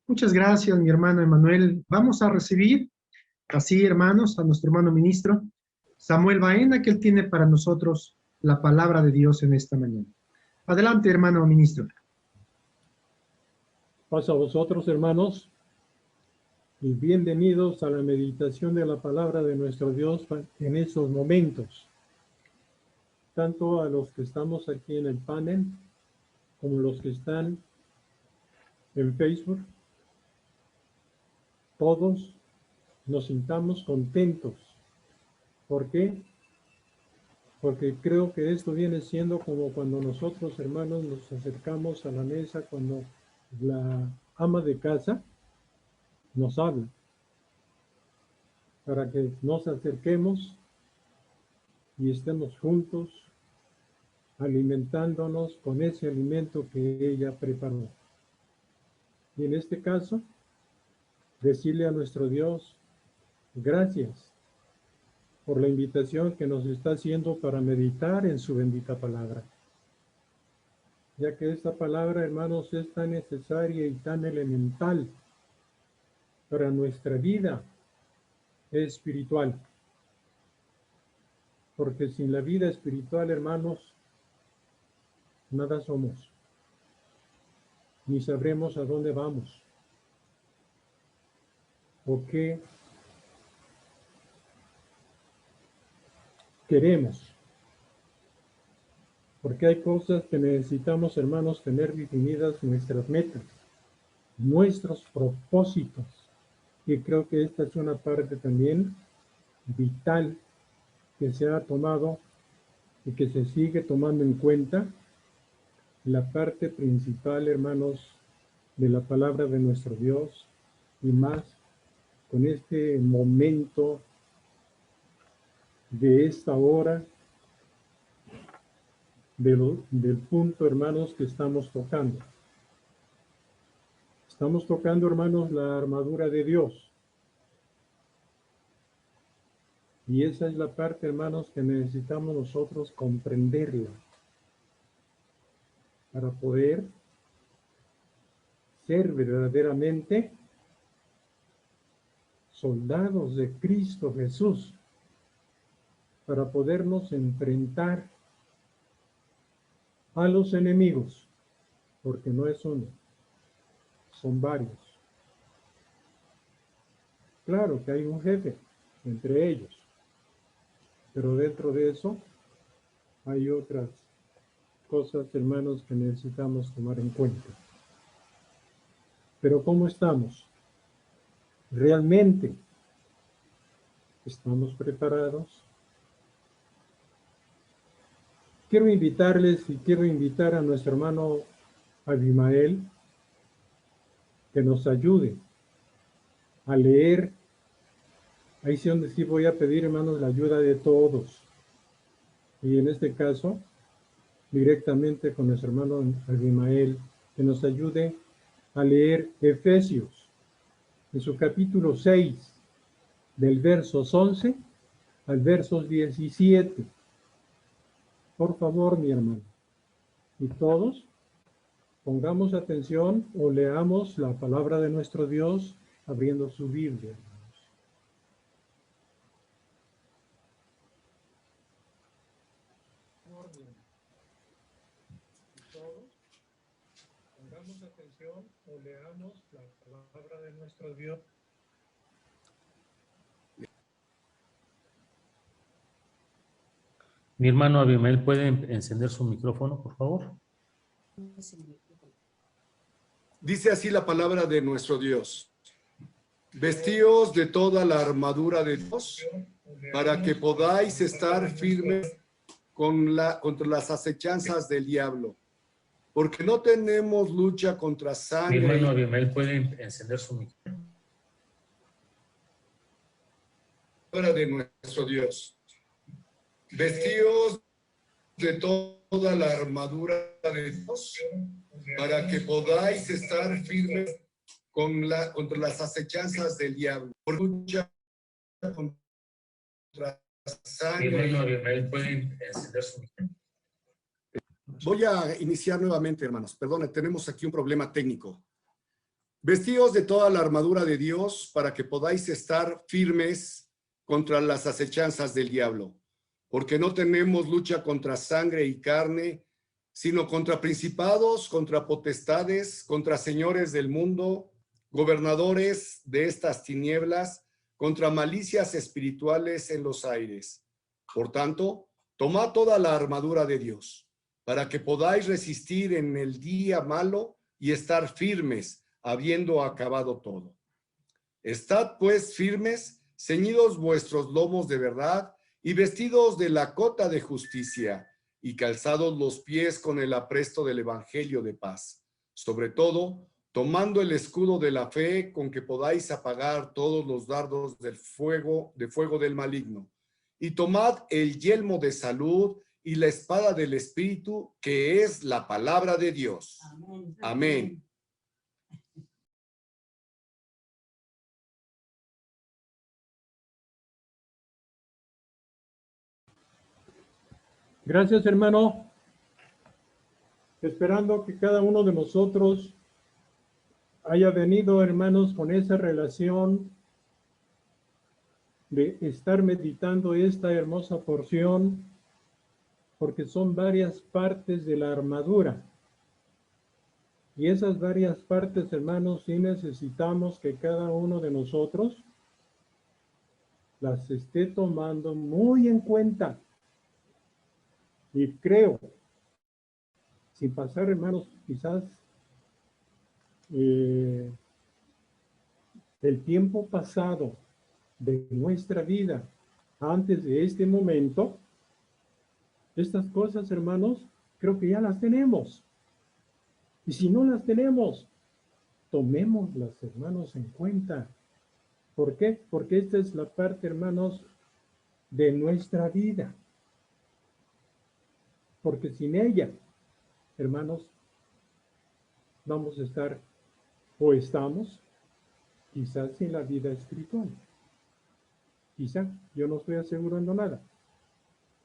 Muchas gracias, mi hermano Emanuel. Vamos a recibir, así, hermanos, a nuestro hermano ministro, Samuel Baena, que él tiene para nosotros la palabra de Dios en esta mañana. Adelante, hermano ministro. Paz a vosotros, hermanos, y bienvenidos a la meditación de la palabra de nuestro Dios en estos momentos. Tanto a los que estamos aquí en el panel, como los que están en Facebook, todos nos sintamos contentos. ¿Por qué? Porque creo que esto viene siendo como cuando nosotros, hermanos, nos acercamos a la mesa, cuando la ama de casa nos habla, para que nos acerquemos y estemos juntos, alimentándonos con ese alimento que ella preparó. Y en este caso, decirle a nuestro Dios, gracias por la invitación que nos está haciendo para meditar en su bendita palabra. Ya que esta palabra, hermanos, es tan necesaria y tan elemental para nuestra vida espiritual. Porque sin la vida espiritual, hermanos, nada somos. Ni sabremos a dónde vamos. O qué queremos. Porque hay cosas que necesitamos, hermanos, tener definidas nuestras metas, nuestros propósitos. Y creo que esta es una parte también vital que se ha tomado y que se sigue tomando en cuenta. La parte principal, hermanos, de la palabra de nuestro Dios, y más con este momento de esta hora, del punto, hermanos, que estamos tocando. Estamos tocando, hermanos, la armadura de Dios. Y esa es la parte, hermanos, que necesitamos nosotros comprenderla para poder ser verdaderamente soldados de Cristo Jesús, para podernos enfrentar a los enemigos, porque no es uno, son varios. Claro que hay un jefe entre ellos, pero dentro de eso hay otras cosas, hermanos, que necesitamos tomar en cuenta. Pero ¿cómo estamos? ¿Realmente estamos preparados? Quiero invitarles y quiero invitar a nuestro hermano Abimael que nos ayude a leer. Ahí sí donde sí voy a pedir, hermanos, la ayuda de todos. Y en este caso, directamente con nuestro hermano Abimael, que nos ayude a leer Efesios, en su capítulo 6, del versos 11 al versos 17. Por favor, mi hermano. Y todos pongamos atención o leamos la palabra de nuestro Dios abriendo su Biblia. Pongamos atención o leamos la palabra de nuestro Dios. Mi hermano Abimael, ¿puede encender su micrófono, por favor? Dice así la palabra de nuestro Dios. Vestíos de toda la armadura de Dios para que podáis estar firmes contra las acechanzas del diablo. Porque no tenemos lucha contra sangre. Mi hermano Abimael, ¿puede encender su micrófono? Palabra de nuestro Dios. Vestíos de toda la armadura de Dios para que podáis estar firmes contra las acechanzas del diablo. Por lucha contra sangre. Mi hermano Abimael, ¿puede encender su micrófono? Voy a iniciar nuevamente, hermanos. Perdone, tenemos aquí un problema técnico. Vestíos de toda la armadura de Dios para que podáis estar firmes contra las acechanzas del diablo, porque no tenemos lucha contra sangre y carne, sino contra principados, contra potestades, contra señores del mundo, gobernadores de estas tinieblas, contra malicias espirituales en los aires. Por tanto, tomad toda la armadura de Dios, para que podáis resistir en el día malo y estar firmes, habiendo acabado todo. Estad pues firmes, ceñidos vuestros lomos de verdad y vestidos de la cota de justicia y calzados los pies con el apresto del evangelio de paz. Sobre todo, tomando el escudo de la fe con que podáis apagar todos los dardos del fuego del maligno. Y tomad el yelmo de salud y la espada del Espíritu, que es la palabra de Dios. Amén. Amén. Gracias, hermano. Esperando que cada uno de nosotros haya venido, hermanos, con esa relación de estar meditando esta hermosa porción, porque son varias partes de la armadura. Y esas varias partes, hermanos, sí necesitamos que cada uno de nosotros las esté tomando muy en cuenta. Y creo, sin pasar, hermanos, quizás el tiempo pasado de nuestra vida antes de este momento, estas cosas, hermanos, creo que ya las tenemos. Y si no las tenemos, tomémoslas, hermanos, en cuenta. ¿Por qué? Porque esta es la parte, hermanos, de nuestra vida. Porque sin ella, hermanos, vamos a estar o estamos quizás sin la vida espiritual. Quizá, yo no estoy asegurando nada,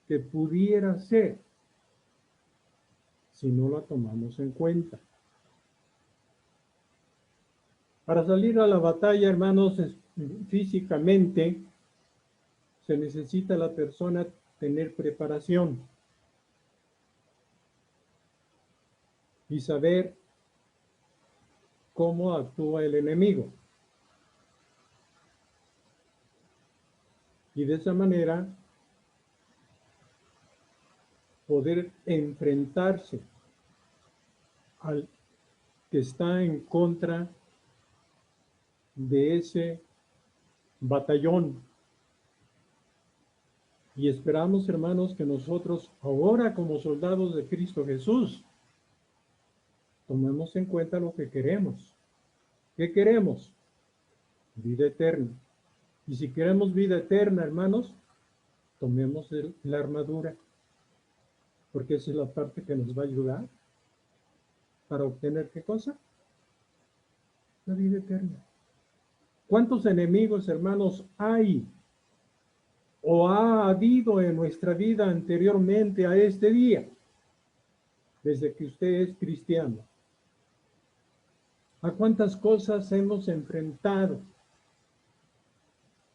que pudiera ser si no la tomamos en cuenta. Para salir a la batalla, hermanos, físicamente se necesita la persona tener preparación y saber cómo actúa el enemigo. Y de esa manera poder enfrentarse al que está en contra de ese batallón. Y esperamos, hermanos, que nosotros ahora como soldados de Cristo Jesús tomemos en cuenta lo que queremos. ¿Qué queremos? Vida eterna. Y si queremos vida eterna, hermanos, tomemos la armadura, porque esa es la parte que nos va a ayudar para obtener ¿qué cosa? La vida eterna. ¿Cuántos enemigos, hermanos, hay o ha habido en nuestra vida anteriormente a este día? Desde que usted es cristiano. ¿A cuántas cosas hemos enfrentado?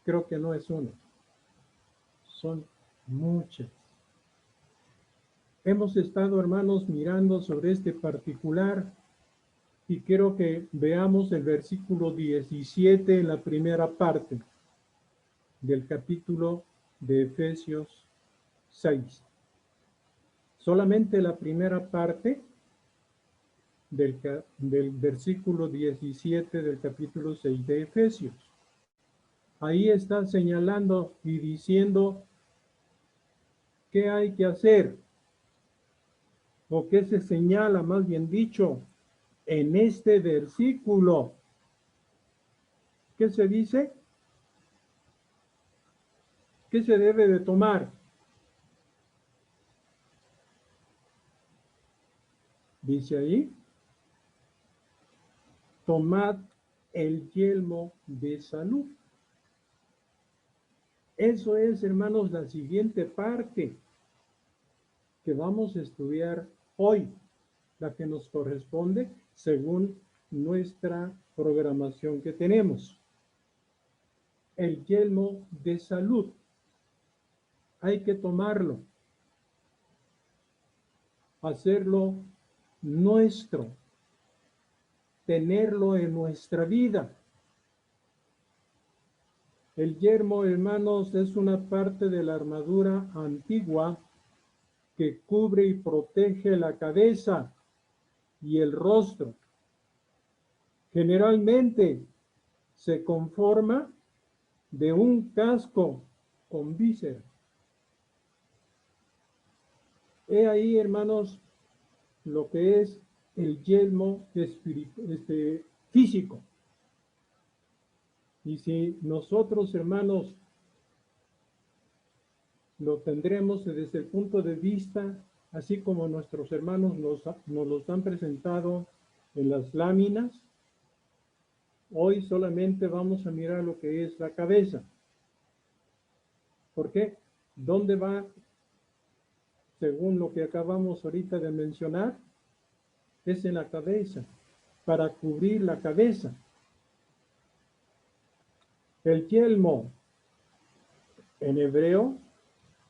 Creo que no es una. Son muchas. Hemos estado, hermanos, mirando sobre este particular y quiero que veamos el versículo 17 en la primera parte del capítulo de Efesios 6. Solamente la primera parte del versículo 17 del capítulo 6 de Efesios. Ahí está señalando y diciendo qué hay que hacer, o qué se señala, más bien dicho, en este versículo. ¿Qué se dice? ¿Qué se debe de tomar? Dice ahí, tomad el yelmo de salud. Eso es, hermanos, la siguiente parte que vamos a estudiar hoy, la que nos corresponde según nuestra programación que tenemos. El yelmo de salud. Hay que tomarlo. Hacerlo nuestro. Tenerlo en nuestra vida. El yelmo, hermanos, es una parte de la armadura antigua que cubre y protege la cabeza y el rostro. Generalmente se conforma de un casco con vísceras. He ahí, hermanos, lo que es el yelmo físico. Y si nosotros, hermanos, lo tendremos desde el punto de vista, así como nuestros hermanos nos los han presentado en las láminas, hoy solamente vamos a mirar lo que es la cabeza. ¿Por qué? ¿Dónde va? Según lo que acabamos ahorita de mencionar, es en la cabeza, para cubrir la cabeza. El yelmo en hebreo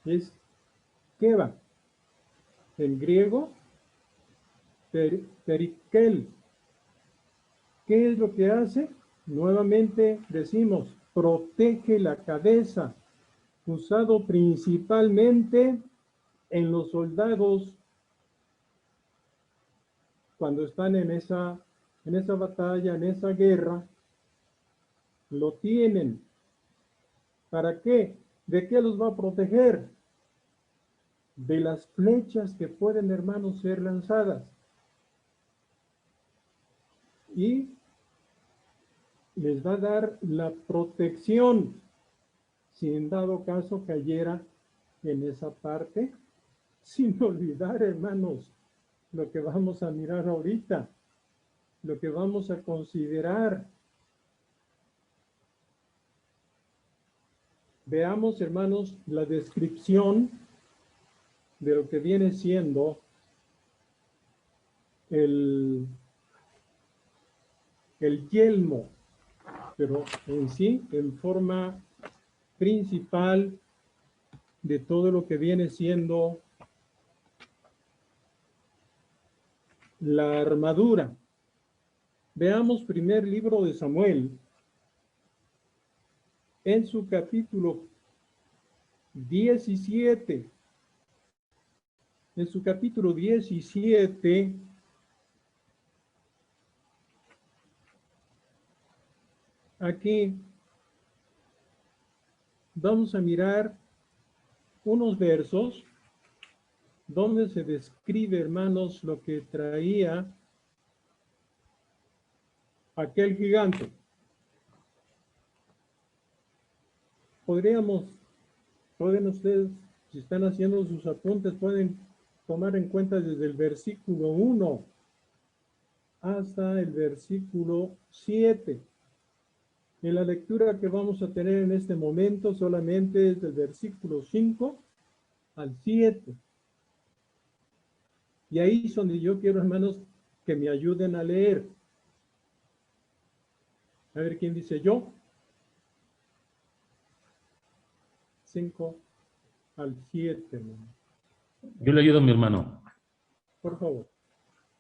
es keva, en griego perikel. ¿Qué es lo que hace? Nuevamente decimos, protege la cabeza, usado principalmente en los soldados cuando están en esa batalla, en esa guerra. Lo tienen. ¿Para qué? ¿De qué los va a proteger? De las flechas que pueden, hermanos, ser lanzadas. Y les va a dar la protección si en dado caso cayera en esa parte, sin olvidar, hermanos, lo que vamos a mirar ahorita, lo que vamos a considerar. Veamos, hermanos, la descripción de lo que viene siendo el yelmo, pero en sí, en forma principal de todo lo que viene siendo la armadura. Veamos primer libro de Samuel, en su capítulo 17. En su capítulo 17, aquí vamos a mirar unos versos donde se describe, hermanos, lo que traía aquel gigante. Pueden ustedes, si están haciendo sus apuntes, pueden tomar en cuenta desde el versículo 1 hasta el versículo 7. En la lectura que vamos a tener en este momento solamente es del versículo 5 al 7. Y ahí es donde yo quiero, hermanos, que me ayuden a leer. A ver quién dice yo. 5 al 7, hermano. Yo le ayudo a mi hermano. Por favor.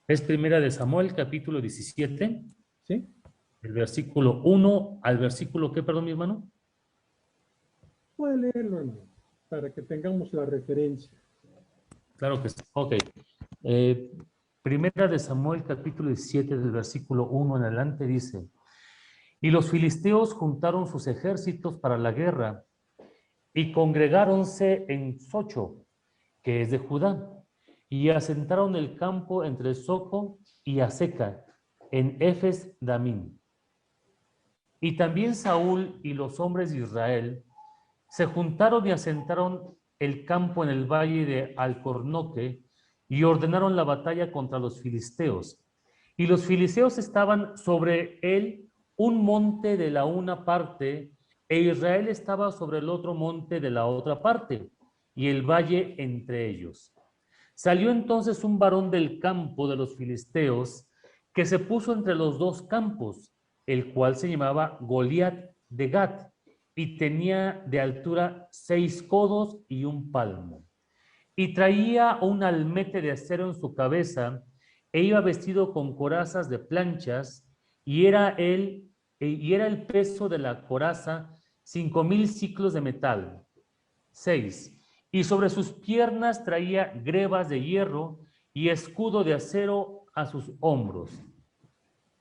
Es primera de Samuel, capítulo 17. ¿Sí? El versículo 1 al versículo, ¿qué, perdón, mi hermano? Puede leerlo, hermano, para que tengamos la referencia. Claro que sí. Ok. Primera de Samuel, capítulo 17, del versículo 1 en adelante, dice: Y los filisteos juntaron sus ejércitos para la guerra y congregáronse en Socho, que es de Judá, y asentaron el campo entre Soco y Aseca, en Efes Damín. Y también Saúl y los hombres de Israel se juntaron y asentaron el campo en el valle de Alcornoque y ordenaron la batalla contra los filisteos. Y los filisteos estaban sobre él un monte de la una parte, e Israel estaba sobre el otro monte de la otra parte, y el valle entre ellos. Salió entonces un varón del campo de los filisteos que se puso entre los dos campos, el cual se llamaba Goliat de Gat, y tenía de altura 6 codos y 1 palmo. Y traía un almete de acero en su cabeza, e iba vestido con corazas de planchas, y era el peso de la coraza 5,000 siclos de metal. 6. Y sobre sus piernas traía grebas de hierro y escudo de acero a sus hombros.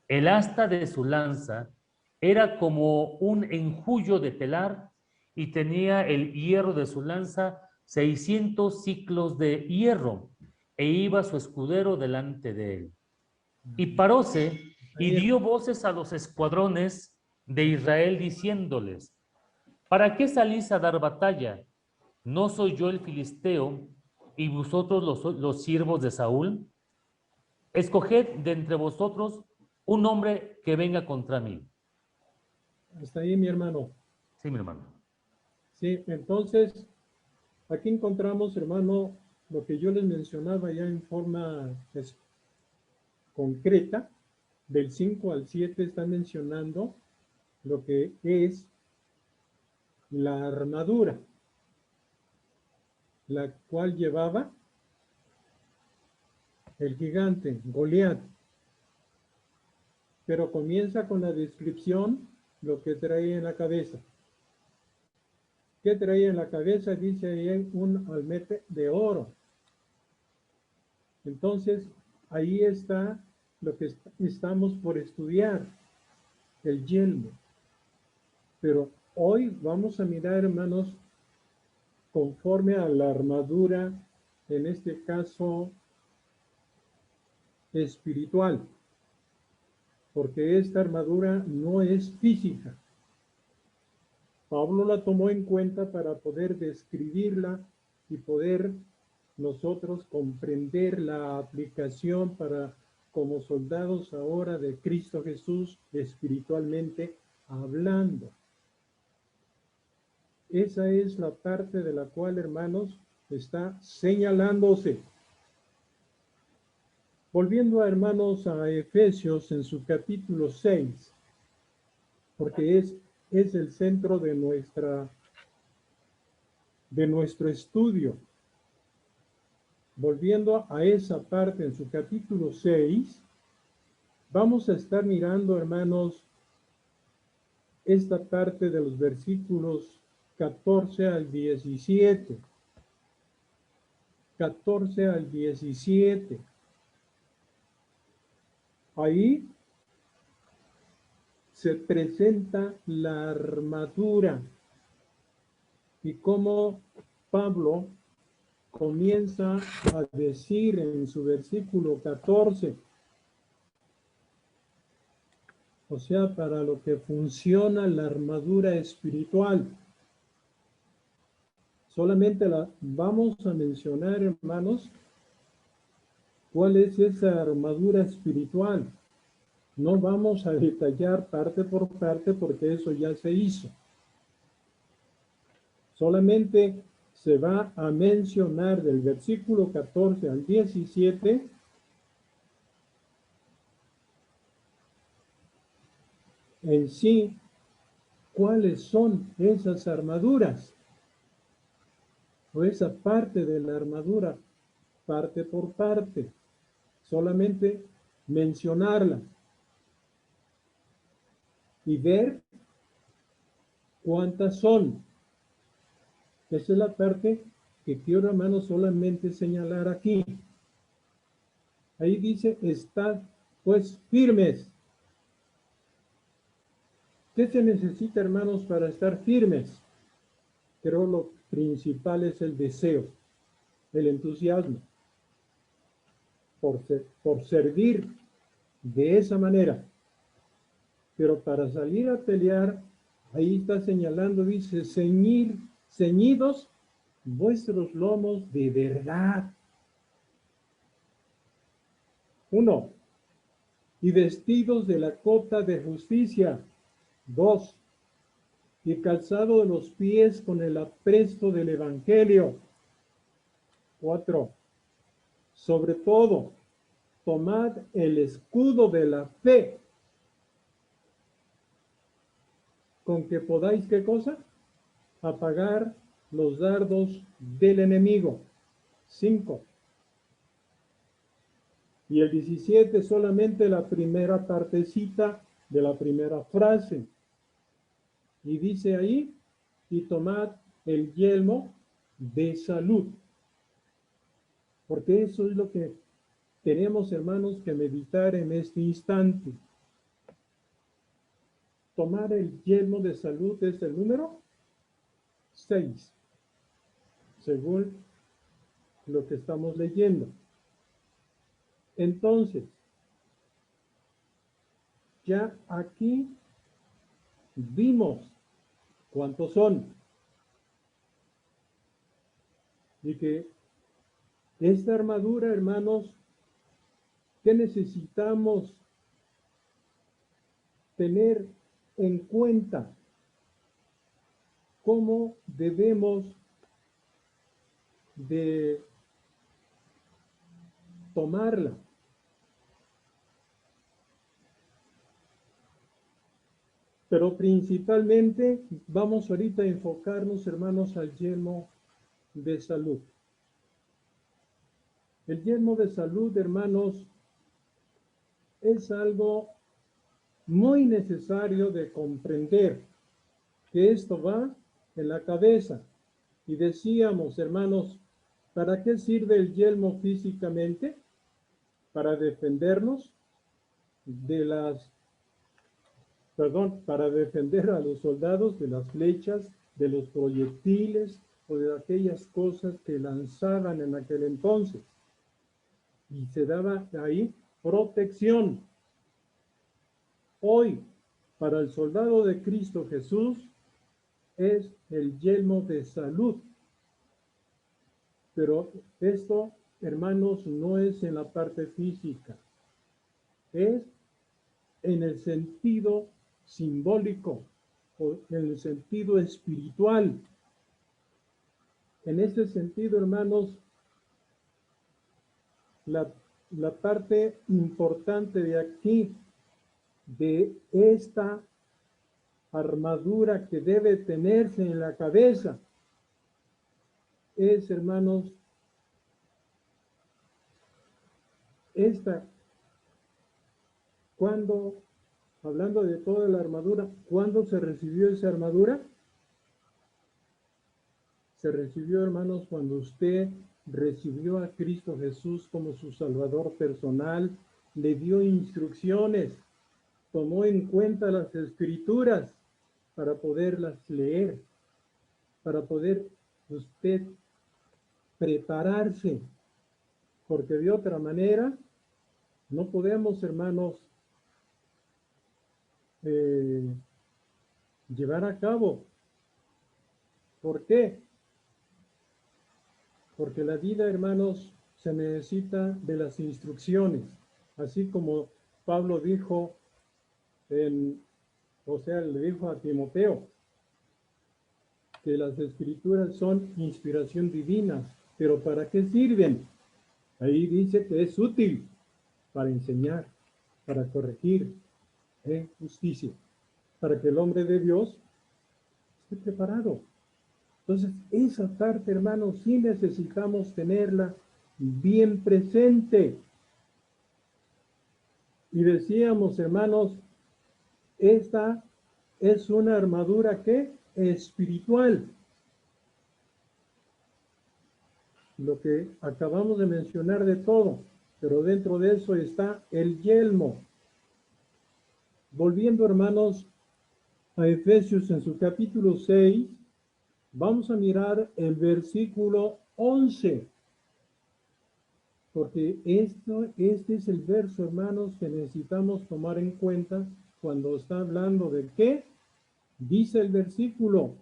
El asta de su lanza era como un enjullo de telar, y tenía el hierro de su lanza 600 siclos de hierro, e iba su escudero delante de él. Y paróse y dio voces a los escuadrones de Israel, diciéndoles: ¿para qué salís a dar batalla? ¿No soy yo el filisteo y vosotros los siervos de Saúl? Escoged de entre vosotros un hombre que venga contra mí. Hasta ahí, mi hermano. Sí, mi hermano. Sí, entonces, aquí encontramos, hermano, lo que yo les mencionaba ya en forma concreta. Del 5 al 7 está mencionando lo que es la armadura, la cual llevaba el gigante Goliat. Pero comienza con la descripción lo que traía en la cabeza. ¿Qué traía en la cabeza? Dice ahí un almete de oro. Entonces, ahí está lo que estamos por estudiar, el yelmo. Pero hoy vamos a mirar, hermanos, conforme a la armadura, en este caso espiritual, porque esta armadura no es física. Pablo la tomó en cuenta para poder describirla y poder nosotros comprender la aplicación para, como soldados ahora de Cristo Jesús, espiritualmente hablando. Esa es la parte de la cual, hermanos, está señalándose. Volviendo, hermanos, a Efesios en su capítulo 6, porque es el centro de nuestro estudio. Volviendo a esa parte en su capítulo 6, vamos a estar mirando, hermanos, esta parte de los versículos 14 al 17. 14 al 17. Ahí se presenta la armadura y cómo Pablo comienza a decir en su versículo 14, o sea, para lo que funciona la armadura espiritual. Solamente la vamos a mencionar, hermanos, cuál es esa armadura espiritual. No vamos a detallar parte por parte porque eso ya se hizo. Solamente se va a mencionar del versículo 14 al 17 en sí cuáles son esas armaduras o esa parte de la armadura, parte por parte. Solamente mencionarla y ver cuántas son. Esa es la parte que quiero, hermanos, solamente señalar aquí. Ahí dice, estad pues firmes. ¿Qué se necesita, hermanos, para estar firmes? Creo lo principal es el deseo, el entusiasmo por servir de esa manera. Pero para salir a pelear, ahí está señalando, dice, ceñidos vuestros lomos de verdad. 1. Y vestidos de la cota de justicia. 2. Y calzado de los pies con el apresto del evangelio. 4. Sobre todo, tomad el escudo de la fe, con que podáis, ¿qué cosa? Apagar los dardos del enemigo. 5. Y el 17 solamente la primera partecita de la primera frase. Y dice ahí, y tomad el yelmo de salud. Porque eso es lo que tenemos, hermanos, que meditar en este instante. Tomar el yelmo de salud es el número 6, según lo que estamos leyendo. Entonces, ya aquí vimos cuántos son. Y que esta armadura, hermanos, ¿qué necesitamos tener en cuenta? ¿Cómo debemos de tomarla? Pero principalmente vamos ahorita a enfocarnos, hermanos, al yelmo de salud. El yelmo de salud, hermanos, es algo muy necesario de comprender, que esto va en la cabeza. Y decíamos, hermanos, ¿para qué sirve el yelmo físicamente? Para defendernos de para defender a los soldados de las flechas, de los proyectiles o de aquellas cosas que lanzaban en aquel entonces. Y se daba ahí protección. Hoy, para el soldado de Cristo Jesús, es el yelmo de salud. Pero esto, hermanos, no es en la parte física. Es en el sentido simbólico o en el sentido espiritual. En ese sentido, hermanos, la parte importante de aquí, de esta armadura que debe tenerse en la cabeza, es, hermanos, cuando, hablando de toda la armadura, ¿cuándo se recibió esa armadura? Se recibió, hermanos, cuando usted recibió a Cristo Jesús como su Salvador personal, le dio instrucciones, tomó en cuenta las Escrituras para poderlas leer, para poder usted prepararse, porque de otra manera no podemos, hermanos, llevar a cabo. ¿Por qué? Porque la vida, hermanos, se necesita de las instrucciones, así como Pablo dijo le dijo a Timoteo que las Escrituras son inspiración divina, pero ¿para qué sirven? Ahí dice que es útil para enseñar, para corregir en justicia, para que el hombre de Dios esté preparado. Entonces, esa parte, hermanos, sí necesitamos tenerla bien presente. Y decíamos, hermanos, esta es una armadura que espiritual. Lo que acabamos de mencionar de todo, pero dentro de eso está el yelmo. Volviendo, hermanos, a Efesios en su capítulo 6, vamos a mirar el versículo 11. Porque este es el verso, hermanos, que necesitamos tomar en cuenta cuando está hablando de qué. Dice el versículo,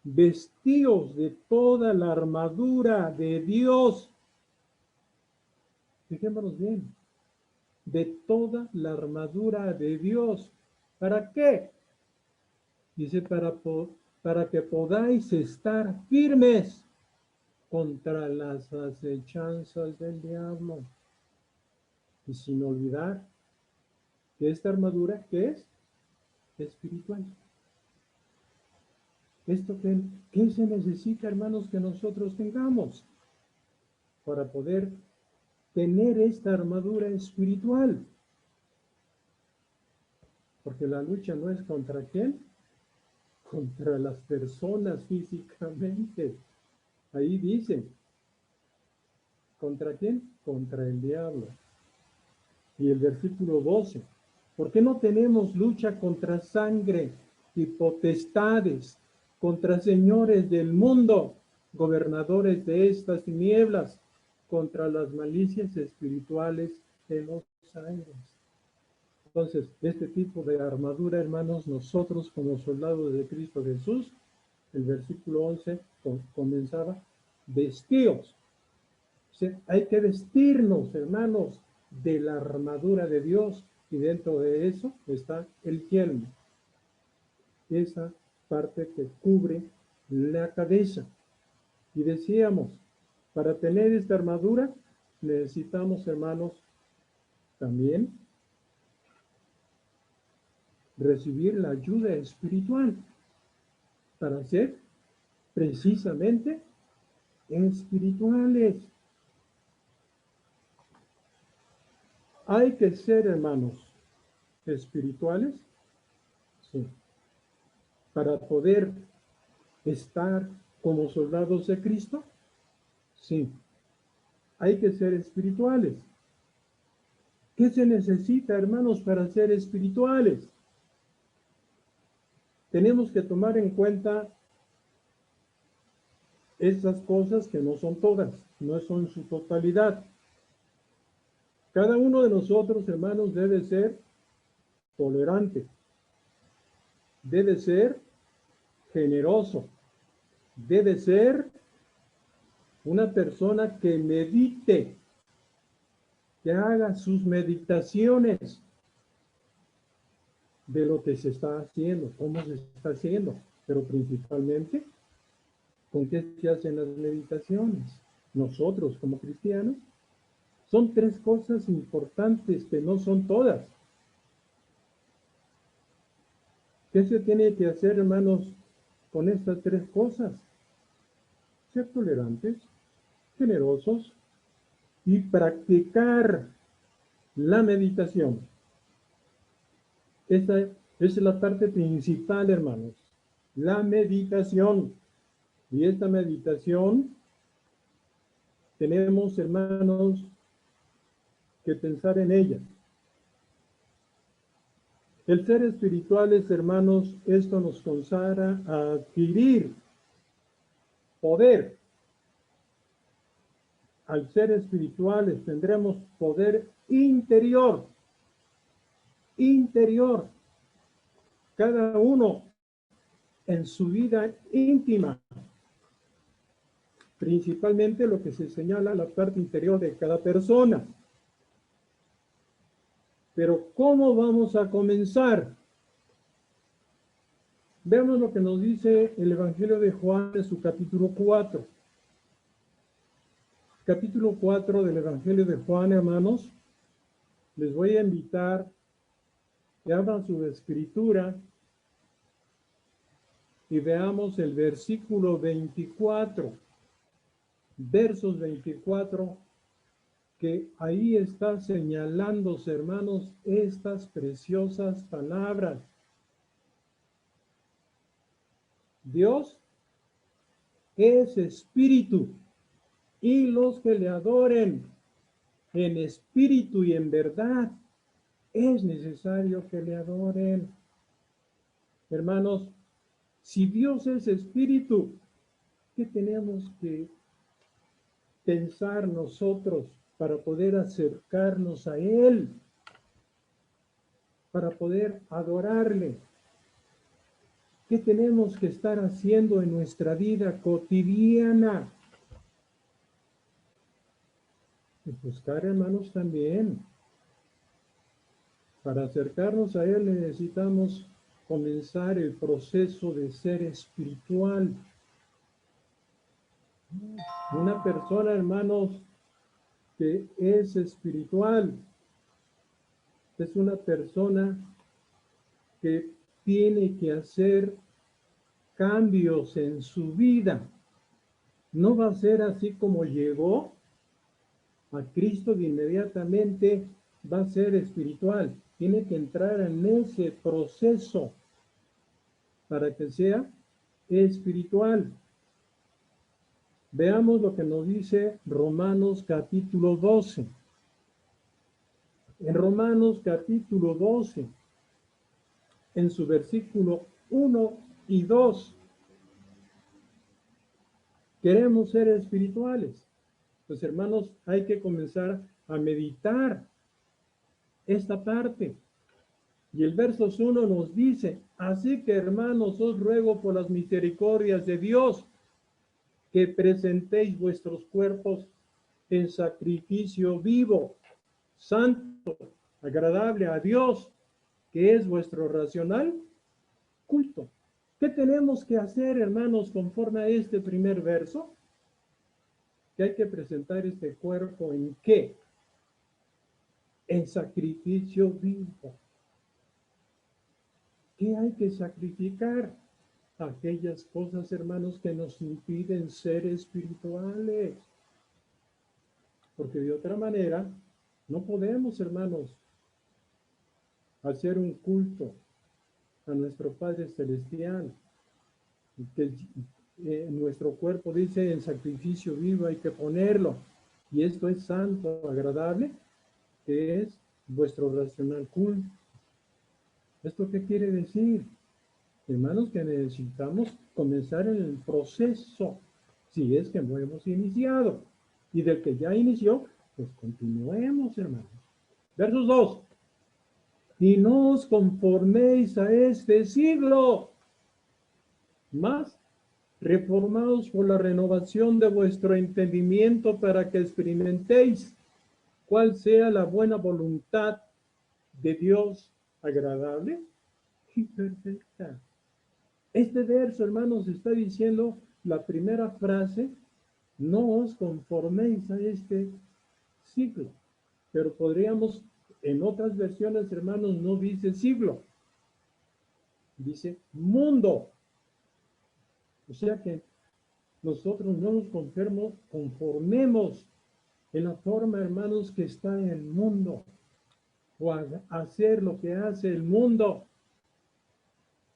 vestidos de toda la armadura de Dios. Fijémonos bien, de toda la armadura de Dios. ¿Para qué? Dice, para que podáis estar firmes contra las acechanzas del diablo. y sin olvidar que esta armadura, ¿qué es? Espiritual. ¿Esto qué se necesita, hermanos, que nosotros tengamos para poder tener esta armadura espiritual? Porque la lucha no es contra quién, contra las personas físicamente. Ahí dice, ¿contra quién? Contra el diablo. Y el versículo 12, ¿por qué no tenemos lucha contra sangre y potestades, contra señores del mundo, gobernadores de estas tinieblas, contra las malicias espirituales de los aires? Entonces, este tipo de armadura, hermanos, nosotros como soldados de Cristo Jesús, el versículo 11 comenzaba, vestíos. O sea, hay que vestirnos, hermanos, de la armadura de Dios, y dentro de eso está el yelmo, esa parte que cubre la cabeza. Y decíamos, para tener esta armadura necesitamos, hermanos, también recibir la ayuda espiritual para ser precisamente espirituales. Hay que ser, hermanos, espirituales, sí, para poder estar como soldados de Cristo, sí. Hay que ser espirituales. ¿Qué se necesita, hermanos, para ser espirituales? Tenemos que tomar en cuenta estas cosas que no son todas, no son su totalidad. Cada uno de nosotros, hermanos, debe ser tolerante, debe ser generoso, debe ser una persona que medite, que haga sus meditaciones de lo que se está haciendo, cómo se está haciendo, pero principalmente, ¿con qué se hacen las meditaciones? Nosotros como cristianos, son tres cosas importantes que no son todas. ¿Qué se tiene que hacer, hermanos, con estas tres cosas? Ser tolerantes, generosos y practicar la meditación. Esa es la parte principal, hermanos. La meditación. Y esta meditación tenemos, hermanos, que pensar en ella. El ser espirituales, hermanos, esto nos consagra a adquirir poder. Al ser espirituales tendremos poder interior. Interior. Cada uno en su vida íntima. Principalmente lo que se señala la parte interior de cada persona. Pero ¿cómo vamos a comenzar? Veamos lo que nos dice el Evangelio de Juan en su capítulo 4. Capítulo 4 del Evangelio de Juan, hermanos. Les voy a invitar que abran su escritura y veamos el versículo 24. Versos 24, que ahí está señalándose, hermanos, estas preciosas palabras. Dios es espíritu, y los que le adoren en espíritu y en verdad, es necesario que le adoren. Hermanos, si Dios es espíritu, ¿qué tenemos que pensar nosotros para poder acercarnos a Él? Para poder adorarle. ¿Qué tenemos que estar haciendo en nuestra vida cotidiana? Y buscar, hermanos, también. Para acercarnos a Él necesitamos comenzar el proceso de ser espiritual. Una persona, hermanos, que es espiritual, es una persona que tiene que hacer cambios en su vida. No va a ser así como llegó a Cristo de inmediatamente, va a ser espiritual. Tiene que entrar en ese proceso para que sea espiritual. Veamos lo que nos dice Romanos capítulo 12. En Romanos capítulo 12, en su versículo 1 y 2, queremos ser espirituales. Pues hermanos, hay que comenzar a meditar esta parte. Y el verso 1 nos dice, así que hermanos, os ruego por las misericordias de Dios, que presentéis vuestros cuerpos en sacrificio vivo, santo, agradable a Dios, que es vuestro racional culto. ¿Qué tenemos que hacer, hermanos, conforme a este primer verso? Que hay que presentar este cuerpo ¿en qué? En sacrificio vivo. ¿Qué hay que sacrificar? Aquellas cosas, hermanos, que nos impiden ser espirituales. Porque de otra manera, no podemos, hermanos, hacer un culto a nuestro Padre Celestial. Que nuestro cuerpo dice en sacrificio vivo hay que ponerlo. Y esto es santo, agradable, que es vuestro racional culto. ¿Esto qué quiere decir? Hermanos, que necesitamos comenzar en el proceso, si es que no hemos iniciado. Y del que ya inició, pues continuemos, hermanos. Versos 2. Y no os conforméis a este siglo, más reformaos por la renovación de vuestro entendimiento para que experimentéis cuál sea la buena voluntad de Dios agradable y perfecta. Este verso, hermanos, está diciendo la primera frase, no os conforméis a este siglo. Pero podríamos, en otras versiones, hermanos, no dice siglo, dice mundo. O sea que nosotros no nos conformemos en la forma, hermanos, que está en el mundo, o a hacer lo que hace el mundo.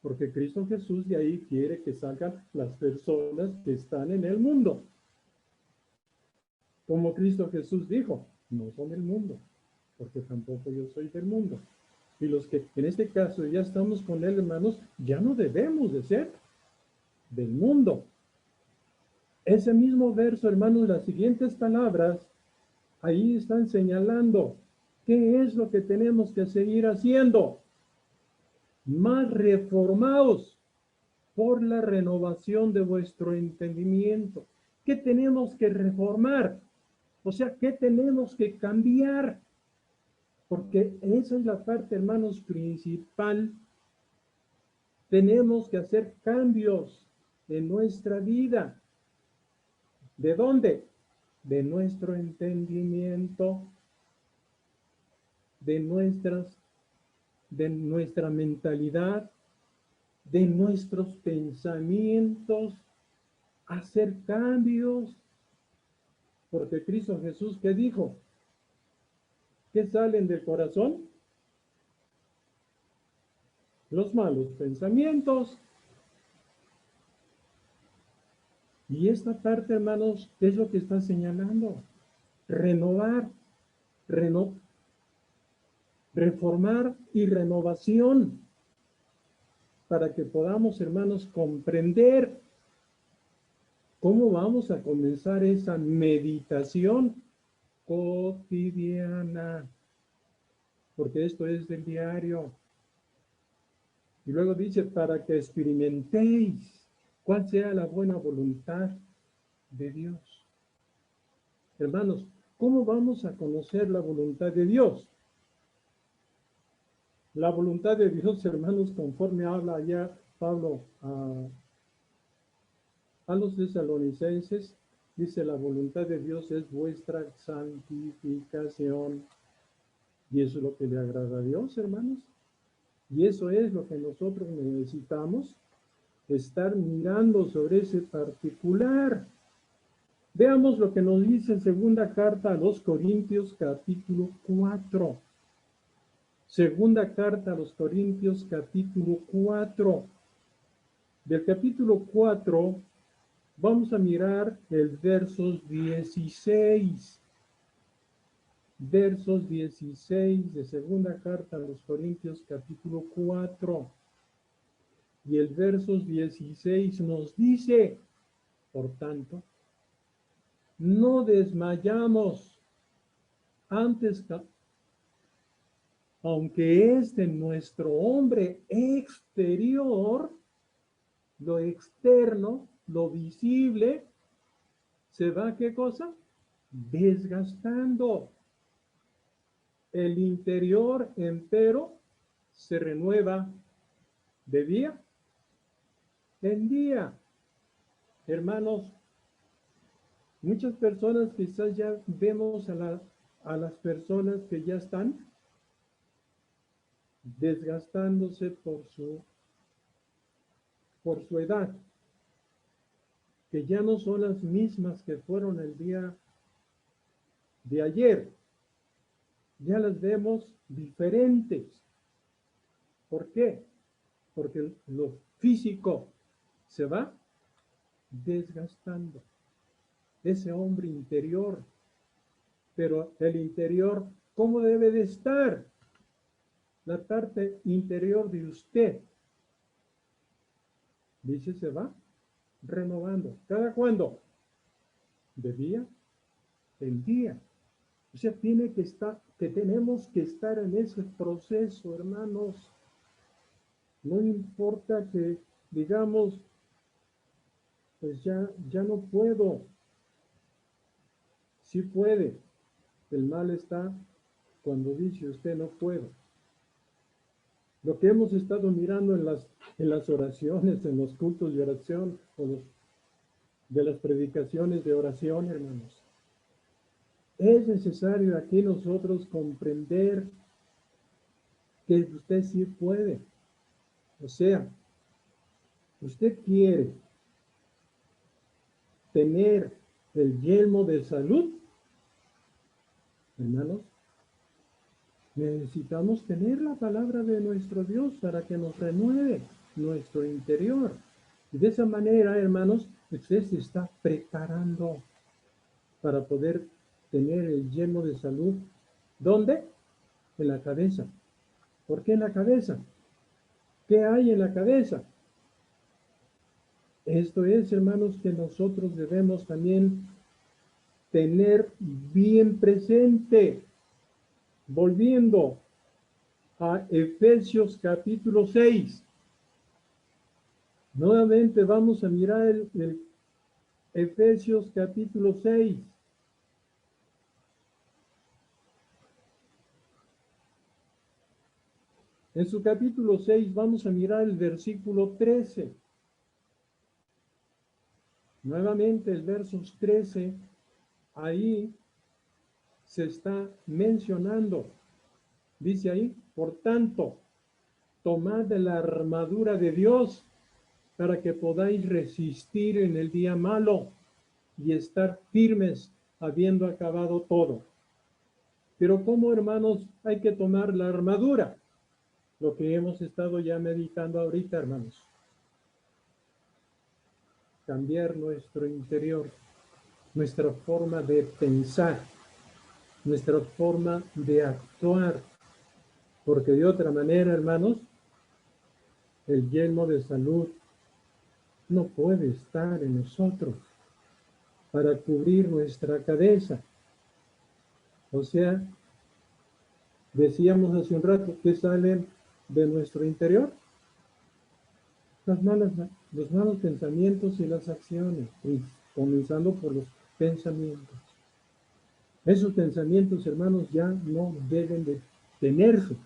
Porque Cristo Jesús de ahí quiere que salgan las personas que están en el mundo. Como Cristo Jesús dijo, no son del mundo, porque tampoco yo soy del mundo. Y los que en este caso ya estamos con él, hermanos, ya no debemos de ser del mundo. Ese mismo verso, hermanos, las siguientes palabras, ahí están señalando qué es lo que tenemos que seguir haciendo. Más reformados por la renovación de vuestro entendimiento. ¿Qué tenemos que reformar? O sea, ¿qué tenemos que cambiar? Porque esa es la parte, hermanos, principal. Tenemos que hacer cambios en nuestra vida. ¿De dónde? De nuestro entendimiento, de nuestra mentalidad, de nuestros pensamientos, hacer cambios. Porque Cristo Jesús, ¿qué dijo? ¿Qué salen del corazón? Los malos pensamientos. Y esta parte, hermanos, es lo que está señalando. Renovar, reformar y renovación. Para que podamos, hermanos, comprender cómo vamos a comenzar esa meditación cotidiana. Porque esto es del diario. Y luego dice, para que experimentéis cuál sea la buena voluntad de Dios. Hermanos, ¿cómo vamos a conocer la voluntad de Dios? La voluntad de Dios, hermanos, conforme habla ya Pablo a los tesalonicenses, dice, la voluntad de Dios es vuestra santificación. Y eso es lo que le agrada a Dios, hermanos. Y eso es lo que nosotros necesitamos, estar mirando sobre ese particular. Veamos lo que nos dice en segunda carta a los Corintios, capítulo 4. Segunda carta a los Corintios, capítulo 4. Del capítulo 4, vamos a mirar el versos 16. Versos 16 de segunda carta a los Corintios, capítulo 4. Y el versos 16 nos dice, por tanto, no desmayamos antes, aunque es de nuestro hombre exterior, lo externo, lo visible, se va, ¿qué cosa? Desgastando. El interior entero se renueva de día en día. Hermanos, muchas personas quizás ya vemos a las personas que ya están desgastándose por su edad, que ya no son las mismas que fueron el día de ayer. Ya las vemos diferentes. ¿Por qué? Porque lo físico se va desgastando. Ese hombre interior. Pero el interior, ¿cómo debe de estar? La parte interior de usted, dice, se va renovando. ¿Cada cuándo? De día en día. O sea, tenemos que estar en ese proceso, hermanos. No importa que digamos, pues ya no puedo. Sí puede. El mal está cuando dice usted no puedo. Lo que hemos estado mirando en las oraciones, en los cultos de oración, de las predicaciones de oración, hermanos. Es necesario aquí nosotros comprender que usted sí puede. O sea, usted quiere tener el yelmo de salud, hermanos, necesitamos tener la palabra de nuestro Dios para que nos renueve nuestro interior. Y de esa manera, hermanos, usted se está preparando para poder tener el yelmo de salud. ¿Dónde? En la cabeza. ¿Por qué en la cabeza? ¿Qué hay en la cabeza? Esto es, hermanos, que nosotros debemos también tener bien presente. Volviendo a Efesios capítulo 6. Nuevamente vamos a mirar el Efesios capítulo 6. En su capítulo 6 vamos a mirar el versículo 13. Nuevamente el versos 13, ahí se está mencionando. Dice ahí, por tanto, tomad de la armadura de Dios para que podáis resistir en el día malo y estar firmes habiendo acabado todo. Pero ¿cómo, hermanos, hay que tomar la armadura? Lo que hemos estado ya meditando ahorita, hermanos. Cambiar nuestro interior, nuestra forma de pensar, nuestra forma de actuar, porque de otra manera, hermanos, el yelmo de salud no puede estar en nosotros para cubrir nuestra cabeza. O sea, decíamos hace un rato que salen de nuestro interior los malos pensamientos y las acciones, comenzando por los pensamientos. Esos pensamientos, hermanos, ya no deben de tenerse,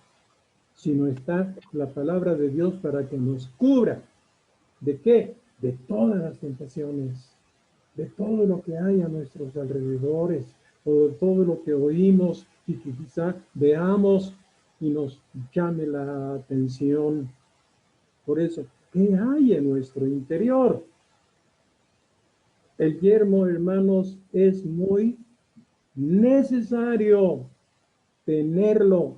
sino está la palabra de Dios para que nos cubra. ¿De qué? De todas las tentaciones, de todo lo que hay a nuestros alrededores, o de todo lo que oímos y que quizá veamos y nos llame la atención. Por eso, ¿qué hay en nuestro interior? El yermo, hermanos, es muy necesario tenerlo,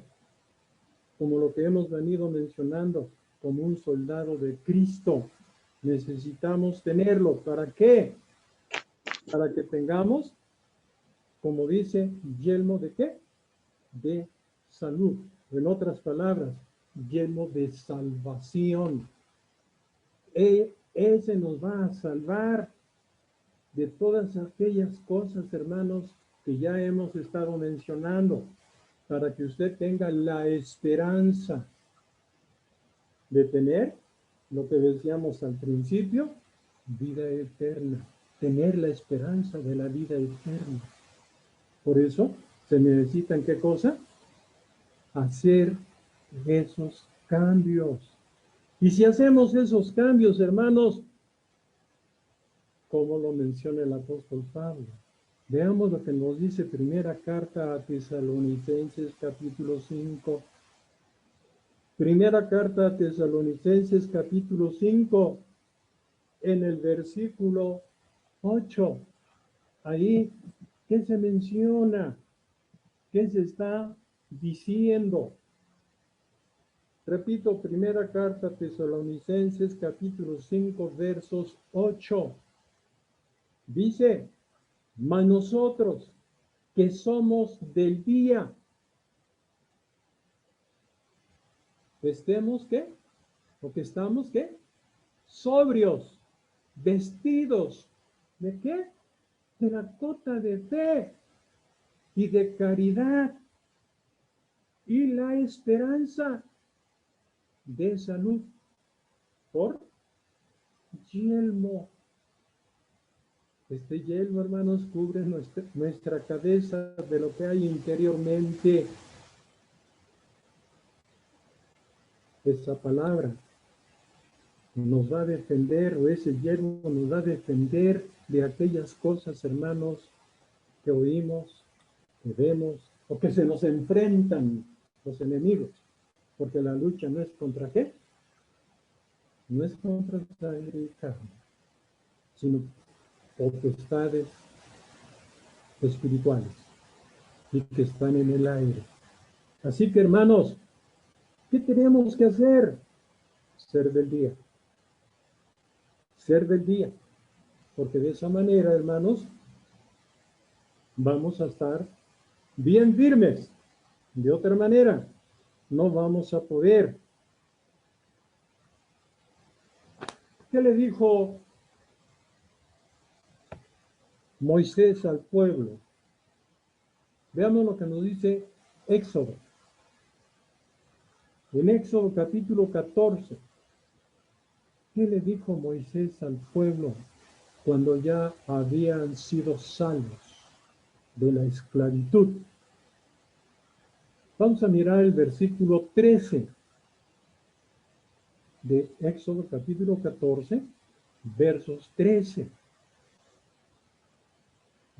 como lo que hemos venido mencionando, como un soldado de Cristo. Necesitamos tenerlo. ¿Para qué? Para que tengamos, como dice, yelmo de qué? De salud. En otras palabras, yelmo de salvación. Ese nos va a salvar de todas aquellas cosas, hermanos, que ya hemos estado mencionando, para que usted tenga la esperanza de tener lo que decíamos al principio, vida eterna, tener la esperanza de la vida eterna. Por eso se necesitan, ¿qué cosa? Hacer esos cambios. Y si hacemos esos cambios, hermanos, como lo menciona el apóstol Pablo, veamos lo que nos dice primera carta a Tesalonicenses capítulo 5. Primera carta a Tesalonicenses capítulo 5, en el versículo 8. Ahí, ¿qué se menciona? ¿Qué se está diciendo? Repito, primera carta a Tesalonicenses capítulo 5, versos 8. Dice, mas nosotros que somos del día, estemos, ¿qué? ¿O que estamos, qué? Sobrios, vestidos, ¿de qué? De la cota de fe y de caridad y la esperanza de salud por yelmo. Este yelmo, hermanos, cubre nuestra cabeza de lo que hay interiormente. Esa palabra nos va a defender, o ese yelmo nos va a defender de aquellas cosas, hermanos, que oímos, que vemos, o que se nos enfrentan los enemigos. Porque la lucha no es contra qué, no es contra sangre y carne, sino potestades espirituales y que están en el aire. Así que, hermanos, ¿qué tenemos que hacer? Ser del día. Ser del día. Porque de esa manera, hermanos, vamos a estar bien firmes. De otra manera, no vamos a poder. ¿Qué le dijo Moisés al pueblo? Veamos lo que nos dice Éxodo. En Éxodo capítulo 14. ¿Qué le dijo Moisés al pueblo cuando ya habían sido salvos de la esclavitud? Vamos a mirar el versículo 13 de Éxodo capítulo 14, versos 13.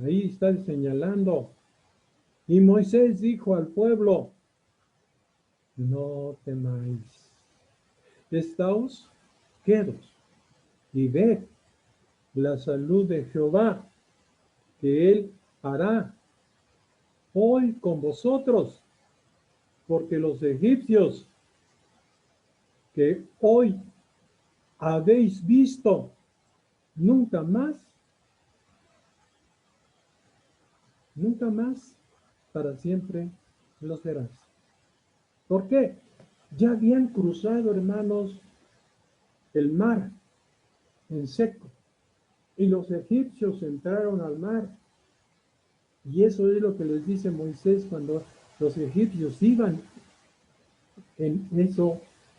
Ahí está señalando. Y Moisés dijo al pueblo, no temáis, estáos quedos y ved la salud de Jehová, que él hará hoy con vosotros, porque los egipcios que hoy habéis visto, nunca más para siempre los verás. ¿Por qué? Ya habían cruzado, hermanos, el mar en seco, y los egipcios entraron al mar. Y eso es lo que les dice Moisés cuando los egipcios iban en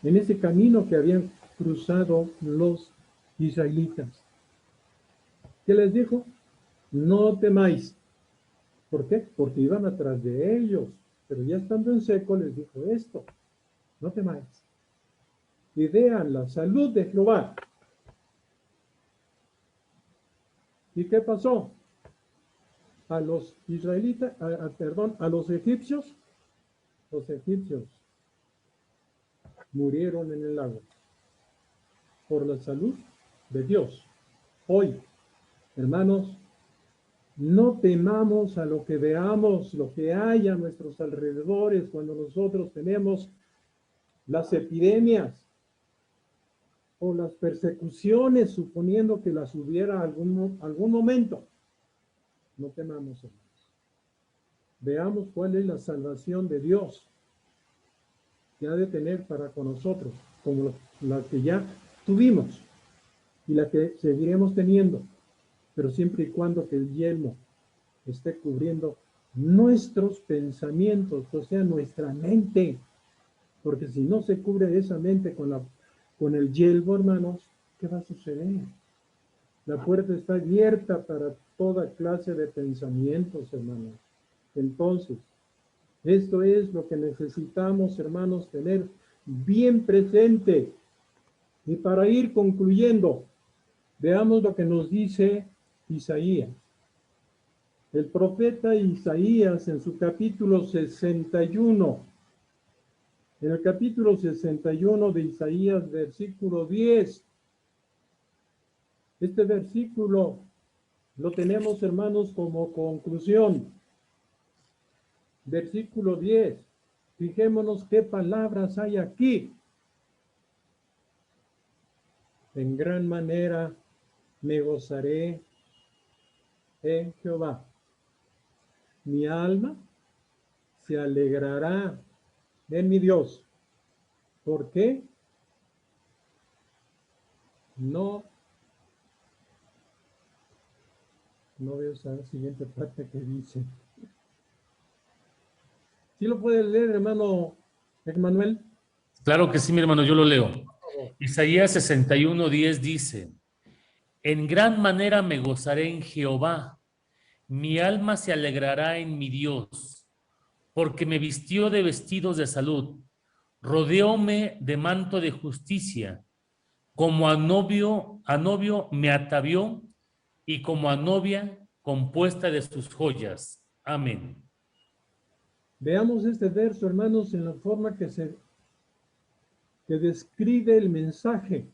ese camino que habían cruzado los israelitas. ¿Qué les dijo? No temáis. ¿Por qué? Porque iban atrás de ellos. Pero ya estando en seco les dijo esto. No temáis. Y vean la salud de Jehová. ¿Y qué pasó? a los israelitas, perdón, a los egipcios murieron en el lago por la salud de Dios. Hoy, hermanos, no temamos a lo que veamos, lo que hay a nuestros alrededores cuando nosotros tenemos las epidemias o las persecuciones, suponiendo que las hubiera algún momento. No temamos, hermanos. Veamos cuál es la salvación de Dios que ha de tener para con nosotros, como la que ya tuvimos y la que seguiremos teniendo, pero siempre y cuando que el yelmo esté cubriendo nuestros pensamientos, o sea, nuestra mente, porque si no se cubre esa mente con el yelmo, hermanos, ¿qué va a suceder? La puerta está abierta para toda clase de pensamientos, hermanos. Entonces, esto es lo que necesitamos, hermanos, tener bien presente. Y para ir concluyendo, veamos lo que nos dice Isaías. El profeta Isaías en su capítulo 61, en el capítulo 61 de Isaías, versículo 10. Este versículo lo tenemos, hermanos, como conclusión. Versículo 10. Fijémonos qué palabras hay aquí. En gran manera me gozaré en Jehová. Mi alma se alegrará en mi Dios. ¿Por qué? No veo esa siguiente parte que dice. ¿Sí lo puede leer, hermano Emanuel? Claro que sí, mi hermano, yo lo leo. Isaías 61:10 dice: En gran manera me gozaré en Jehová, mi alma se alegrará en mi Dios, porque me vistió de vestidos de salud, rodeóme de manto de justicia, como a novio me atavió, y como a novia compuesta de sus joyas. Amén. Veamos este verso, hermanos, en la forma que describe el mensaje.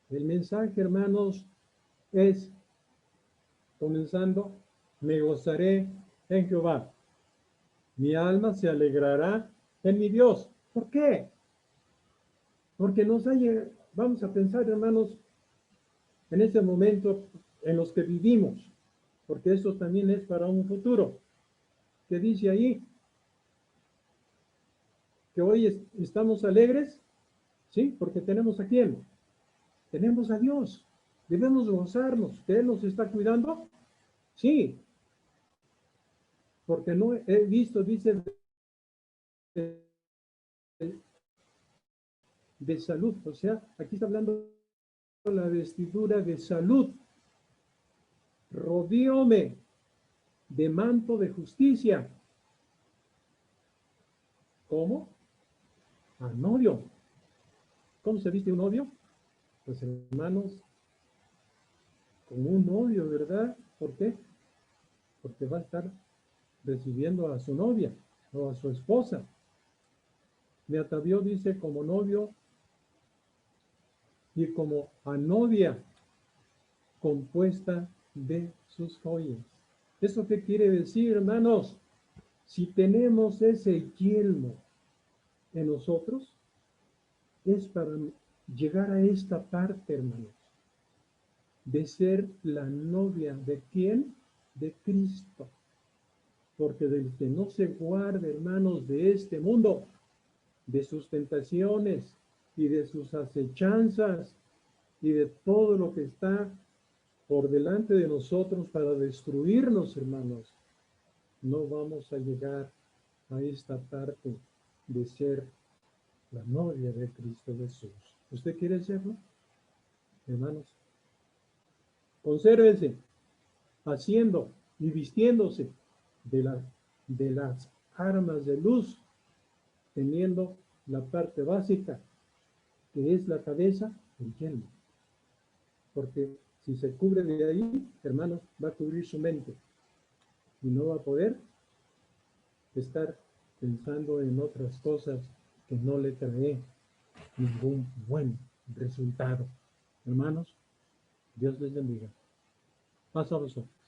El mensaje, hermanos, es, comenzando, me gozaré en Jehová. Mi alma se alegrará en mi Dios. ¿Por qué? Porque vamos a pensar, hermanos, en ese momento en los que vivimos, porque eso también es para un futuro. ¿Qué dice ahí? Que hoy estamos alegres, ¿sí? Porque tenemos a quién. Tenemos a Dios. Debemos gozarnos. ¿Que Él nos está cuidando? Sí. Porque no he visto, dice, de salud. O sea, aquí está hablando de la vestidura de salud. Rodéome de manto de justicia. ¿Cómo? A novio. ¿Cómo se viste un novio? Pues, hermanos, como un novio, ¿verdad? ¿Por qué? Porque va a estar recibiendo a su novia o a su esposa. Me atavió, dice, como novio y como a novia compuesta de sus joyas. ¿Eso qué quiere decir, hermanos? Si tenemos ese yelmo en nosotros, es para llegar a esta parte, hermanos, de ser la novia ¿de quién? De Cristo. Porque del que no se guarde, hermanos, de este mundo, de sus tentaciones y de sus acechanzas y de todo lo que está por delante de nosotros para destruirnos, hermanos, no vamos a llegar a esta parte de ser la novia de Cristo Jesús. ¿Usted quiere serlo? Hermanos, consérvese haciendo y vistiéndose de las armas de luz, teniendo la parte básica, que es la cabeza, el yelmo. Porque si se cubre de ahí, hermanos, va a cubrir su mente. y no va a poder estar pensando en otras cosas que no le trae ningún buen resultado. Hermanos, Dios les bendiga. Paso a vosotros.